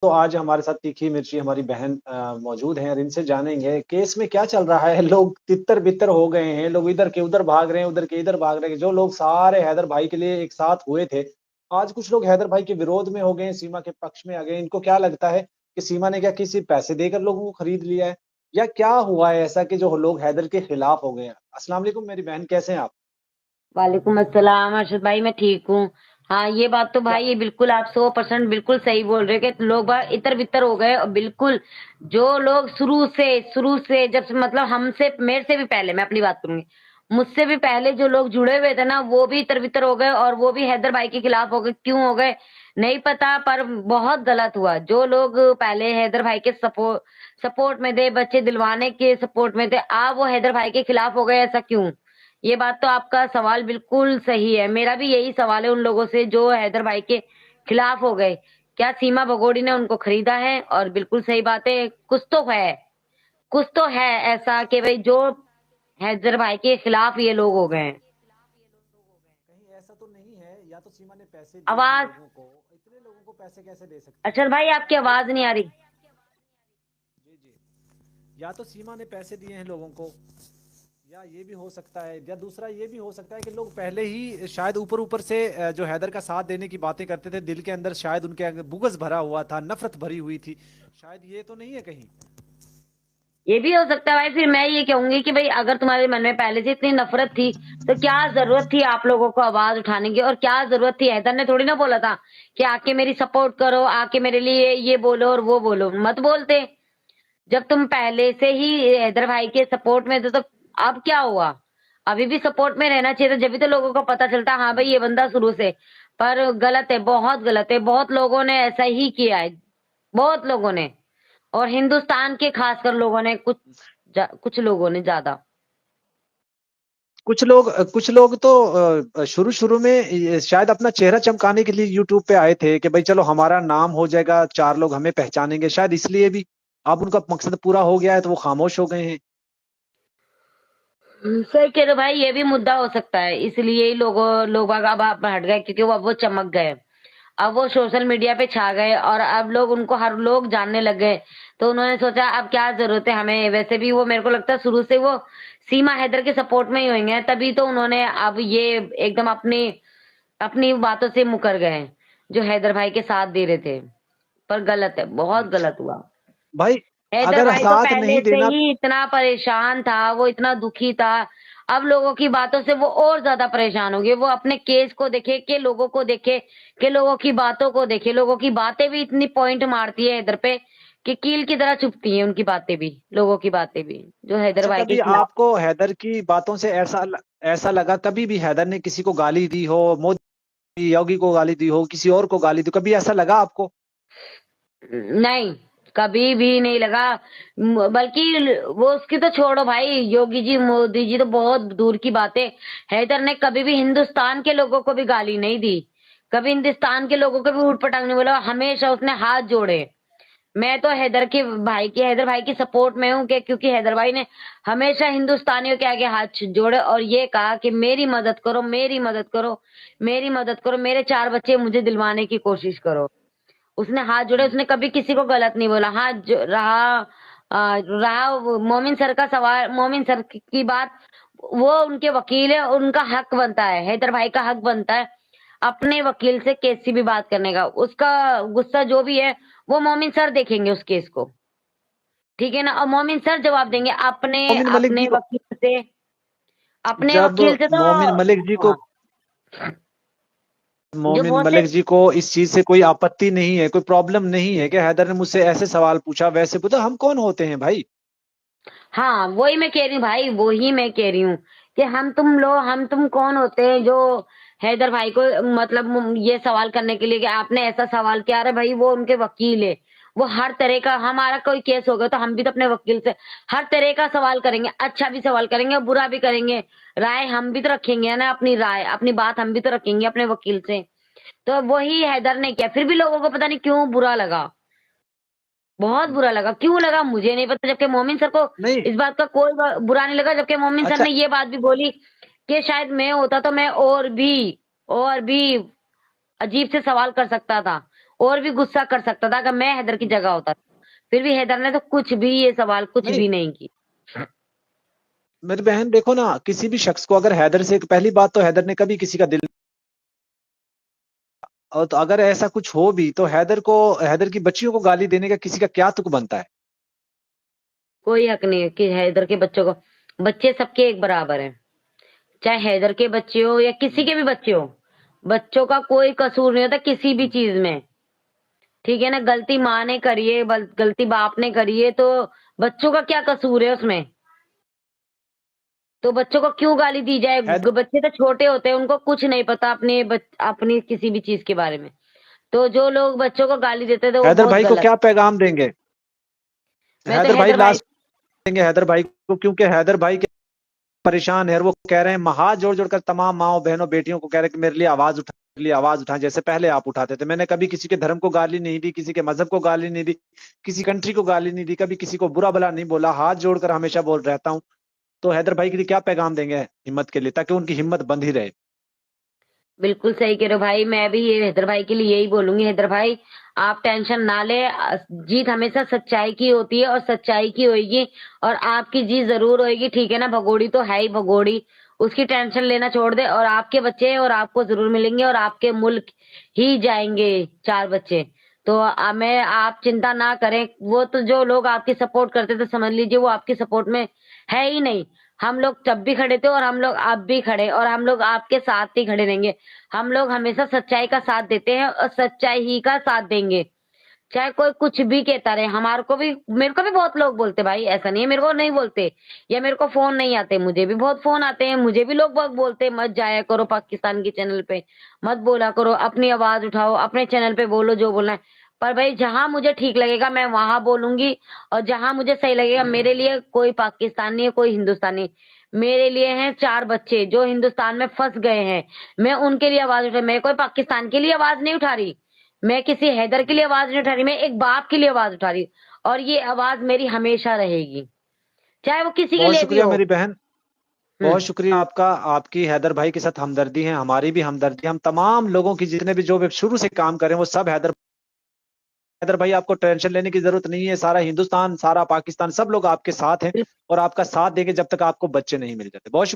तो आज हमारे साथ तीखी मिर्ची हमारी बहन मौजूद हैं और इनसे जानेंगे केस में क्या चल रहा है। लोग तितर बितर हो गए हैं, लोग इधर के उधर भाग रहे हैं, उधर के इधर भाग रहे हैं। जो लोग सारे हैदर भाई के लिए एक साथ हुए थे, आज कुछ लोग हैदर भाई के विरोध में हो गए हैं, सीमा के पक्ष में आ गए। इनको क्या लगता है कि सीमा ने क्या किसी पैसे देकर लोगों को खरीद लिया है, या क्या हुआ है ऐसा कि जो लोग हैदर के खिलाफ हो गए हैं। अस्सलाम वालेकुम मेरी बहन, कैसे हैं आप? वालेकुम अस्सलाम अर्शद भाई, मैं ठीक हूँ। हाँ, ये बात तो क्या? भाई, ये बिल्कुल आप 100% बिल्कुल सही बोल रहे हो कि लोग बाग इतर बितर हो गए। और बिल्कुल जो लोग शुरू से जब से मतलब हमसे, मेरे से भी पहले, मैं अपनी बात करूंगी, मुझसे भी पहले जो लोग जुड़े हुए थे ना, वो भी इतर बितर हो गए और वो भी हैदर भाई के खिलाफ हो गए। क्यों हो गए नहीं पता, पर बहुत गलत हुआ। जो लोग पहले हैदर भाई के सपोर्ट में थे, बच्चे दिलवाने के सपोर्ट में थे, अब वो हैदर भाई के खिलाफ हो गए। ऐसा क्यों? ये बात तो आपका सवाल बिल्कुल सही है। मेरा भी यही सवाल है उन लोगों से जो हैदर भाई के खिलाफ हो गए। क्या सीमा भगोड़ी ने उनको खरीदा है? और बिल्कुल सही बात है, कुछ तो है ऐसा कि भाई जो हैदर भाई के खिलाफ ये लोग हो गए हैं। कहीं ऐसा तो नहीं है या तो सीमा ने पैसे दिए हैं आवाज, लोगों को? इतने लोगों को पैसे कैसे दे सकती है? अरशद भाई आपकी आवाज नहीं आ रही। जी जी। या तो सीमा ने पैसे दिए हैं लोगों को, या ये भी हो सकता है, या दूसरा ये भी हो सकता है कि लोग पहले ही शायद ऊपर ऊपर से जो हैदर का साथ देने की बातें करते थे, दिल के अंदर शायद उनके अंदर बुग़्ज़ भरा हुआ था, नफरत भरी हुई थी। शायद ये तो नहीं है कहीं? ये भी हो सकता है भाई। फिर मैं ये कहूंगी कि भाई अगर तुम्हारे मन में पहले से इतनी नफरत थी, तो क्या जरूरत थी आप लोगों को आवाज उठाने की? और क्या जरूरत थी? हैदर ने थोड़ी ना बोला था कि आके मेरी सपोर्ट करो, आके मेरे लिए ये बोलो और वो बोलो। मत बोलते जब तुम पहले से ही हैदर भाई के सपोर्ट में थे। तो अब क्या हुआ? अभी भी सपोर्ट में रहना चाहिए था, जब भी तो लोगों को पता चलता हाँ भाई ये बंदा शुरू से। पर गलत है, बहुत गलत है। बहुत लोगों ने ऐसा ही किया है, बहुत लोगों ने। और हिंदुस्तान के खासकर लोगों ने, कुछ लोगों ने ज्यादा। कुछ लोग तो शुरू शुरू में शायद अपना चेहरा चमकाने के लिए यूट्यूब पे आए थे कि भाई चलो हमारा नाम हो जाएगा, चार लोग हमें पहचानेंगे, शायद इसलिए भी। अब उनका मकसद पूरा हो गया है तो वो खामोश हो गए हैं। सही कह रहे हो भाई, ये भी मुद्दा हो सकता है। इसलिए ही लोग बाग अब आप हट गए, क्योंकि वो अब वो चमक गए। अब वो सोशल मीडिया पे छा गए और अब लोग उनको, हर लोग जानने लग गए। तो उन्होंने सोचा अब क्या जरूरत है हमें। वैसे भी वो, मेरे को लगता है शुरू से वो सीमा हैदर के सपोर्ट में ही होंगे, तभी तो उन्होंने अब ये एकदम अपनी अपनी बातों से मुकर गए, जो हैदर भाई के साथ दे रहे थे। पर गलत है, बहुत अच्छा गलत हुआ। भाई, हैदर अगर भाई तो साथ पहले नहीं से देना। ही इतना परेशान था, वो इतना दुखी था। अब लोगों की बातों से वो और ज्यादा परेशान हो गए। वो अपने केस को देखे, के लोगों को देखे, के लोगों की बातों को देखे। लोगों की बातें भी इतनी पॉइंट मारती है इधर पे कि कील की तरह चुभती है उनकी बातें भी, लोगों की बातें भी, जो हैदर अच्छा, भाई के कभी खिलाफ। आपको हैदर की बातों से ऐसा लगा कभी भी हैदर ने किसी को गाली दी हो, मोदी योगी को गाली दी हो, किसी और को गाली दी, कभी ऐसा लगा आपको? नहीं, कभी भी नहीं लगा। बल्कि वो उसकी तो छोड़ो भाई, योगी जी मोदी जी तो बहुत दूर की बात है। हैदर ने कभी भी हिंदुस्तान के लोगों को भी गाली नहीं दी, कभी हिंदुस्तान के लोगों को भी ऊट पटांग नहीं बोला। हमेशा उसने हाथ जोड़े। मैं तो हैदर भाई की सपोर्ट में हूँ कि क्योंकि हैदर भाई ने हमेशा हिंदुस्तानियों के आगे हाथ जोड़े और ये कहा कि मेरी मदद करो, मेरी मदद करो, मेरी मदद करो, मेरे चार बच्चे मुझे दिलवाने की कोशिश करो। उसने हाथ जोड़े, उसने कभी किसी को गलत नहीं बोला। हाँ, रहा वो मोमिन सर का सवाल, मोमिन सर की बात, वो उनके वकील है, उनका हक बनता है, हैदर भाई का हक बनता है अपने वकील से कैसी भी बात करने का। उसका गुस्सा जो भी है वो मोमिन सर देखेंगे उस केस को, ठीक है ना? और मोमिन सर जवाब देंगे अपने मोमिन मलिक जी अपने को, वकील से, अपने जब वकील से। तो मोमिन मलिक जी को हाँ, जो मोमिन बहुत से, मलिक जी को इस चीज से कोई आपत्ति नहीं है, कोई प्रॉब्लम नहीं है कि हैदर ने मुझसे ऐसे सवाल पूछा, वैसे पूछा, हम कौन होते हैं भाई? हाँ वही मैं कह रही हूँ भाई, वही मैं कह रही हूँ कि हम तुम कौन होते हैं जो हैदर भाई को, मतलब ये सवाल करने के लिए कि आपने ऐसा सवाल किया। अरे भाई वो उनके वकील है, वो हर तरह का, हमारा कोई केस होगा तो हम भी तो अपने वकील से हर तरह का सवाल करेंगे, अच्छा भी सवाल करेंगे और बुरा भी करेंगे। राय हम भी तो रखेंगे ना, अपनी राय, अपनी बात हम भी तो रखेंगे अपने वकील से। तो वही हैदर ने किया, फिर भी लोगों को पता नहीं क्यों बुरा लगा। बहुत बुरा लगा, क्यों लगा मुझे नहीं पता। जबकि मोमिन सर को नहीं। इस बात का कोई बुरा नहीं लगा। जबकि मोमिन सर अच्छा। ने ये बात भी बोली कि शायद मैं होता तो मैं और भी अजीब से सवाल कर सकता था। और भी गुस्सा कर सकता था अगर मैं हैदर की जगह होता। फिर भी हैदर ने तो कुछ भी ये सवाल कुछ नहीं भी नहीं की। मेरी बहन देखो ना, किसी भी शख्स को अगर हैदर से, पहली बात तो हैदर ने कभी किसी का दिल, और तो अगर ऐसा कुछ हो भी तो हैदर की बच्चियों को गाली देने का किसी का क्या तुक बनता है? कोई हक नहीं है कि हैदर के बच्चों को, बच्चे सबके एक बराबर हैं, चाहे हैदर के बच्चे हो या किसी हम्म। के भी बच्चे हो। बच्चों का कोई कसूर नहीं होता किसी भी चीज में। ठीक है ना, गलती माँ ने करी है, गलती बाप ने करी है, तो बच्चों का क्या कसूर है उसमें? तो बच्चों को क्यों गाली दी जाए? हैदर बच्चे तो छोटे होते हैं, उनको कुछ नहीं पता अपनी किसी भी चीज के बारे में। तो जो लोग बच्चों को गाली देते थे वो हैदर बहुत भाई को गलत। क्या पैगाम देंगे? मैं तो हैदर भाई हैदर भाई, लास्ट देंगे हैदर भाई को, क्योंकि हैदर भाई के परेशान है और वो कह रहे हैं, हाथ जोड़ जोड़कर तमाम माओ बहनों बेटियों को कह रहे हैं कि मेरे लिए आवाज उठा, मेरे लिए आवाज उठाएं, जैसे पहले आप उठाते थे। मैंने कभी किसी के धर्म को गाली नहीं दी, किसी के मजहब को गाली नहीं दी, किसी कंट्री को गाली नहीं दी, कभी किसी को बुरा भला नहीं बोला, हाथ जोड़कर हमेशा बोल रहता हूँ। तो हैदर भाई के लिए क्या पैगाम देंगे हिम्मत के लिए, ताकि उनकी हिम्मत बंद ही रहे? बिल्कुल सही कह रहे हो भाई। मैं भी ये हैदर भाई के लिए यही बोलूंगी, हैदर भाई आप टेंशन ना ले। जीत हमेशा सच्चाई की होती है और सच्चाई की होगी, और आपकी जीत जरूर होगी। ठीक है ना, भगोड़ी तो है ही भगोड़ी, उसकी टेंशन लेना छोड़ दे। और आपके बच्चे और आपको जरूर मिलेंगे, और आपके मुल्क ही जाएंगे 4 बच्चे। तो मैं, आप चिंता ना करें। वो तो जो लोग आपकी सपोर्ट करते थे, समझ लीजिए वो आपकी सपोर्ट में है ही नहीं। हम लोग तब भी खड़े थे और हम लोग अब भी खड़े, और हम लोग आपके साथ ही खड़े रहेंगे। हम लोग हमेशा सच्चाई का साथ देते हैं और सच्चाई ही का साथ देंगे, चाहे कोई कुछ भी कहता रहे। हमारे को भी, मेरे को भी बहुत लोग बोलते भाई, ऐसा नहीं है मेरे को नहीं बोलते, या मेरे को फोन नहीं आते। मुझे भी बहुत फोन आते हैं, मुझे भी लोग बहुत बोलते हैं मत जाया करो पाकिस्तान के चैनल पे, मत बोला करो, अपनी आवाज उठाओ, अपने चैनल पे बोलो जो बोलना है। पर भाई जहां मुझे ठीक लगेगा मैं वहां बोलूंगी, और जहां मुझे सही लगेगा। मेरे लिए कोई पाकिस्तानी है कोई हिंदुस्तानी, मेरे लिए हैं 4 बच्चे जो हिंदुस्तान में फंस गए हैं। मैं उनके लिए आवाज उठा, मैं कोई पाकिस्तान के लिए आवाज नहीं उठा रही, मैं किसी हैदर के लिए आवाज नहीं उठा रही, मैं एक बाप के लिए आवाज उठा रही हूँ। और ये आवाज मेरी हमेशा रहेगी, चाहे वो किसी के बहुत लिए भी शुक्रिया हो। मेरी बहन, हम्म। बहुत शुक्रिया आपका। आपकी हैदर भाई के साथ हमदर्दी है, हमारी भी हमदर्दी है। हम तमाम लोगों की, जितने भी जो भी शुरू से काम करें, वो सब हैदर भाई, आपको टेंशन लेने की जरूरत नहीं है। सारा हिंदुस्तान, सारा पाकिस्तान, सब लोग आपके साथ हैं और आपका साथ देंगे जब तक आपको बच्चे नहीं मिल जाते। बहुत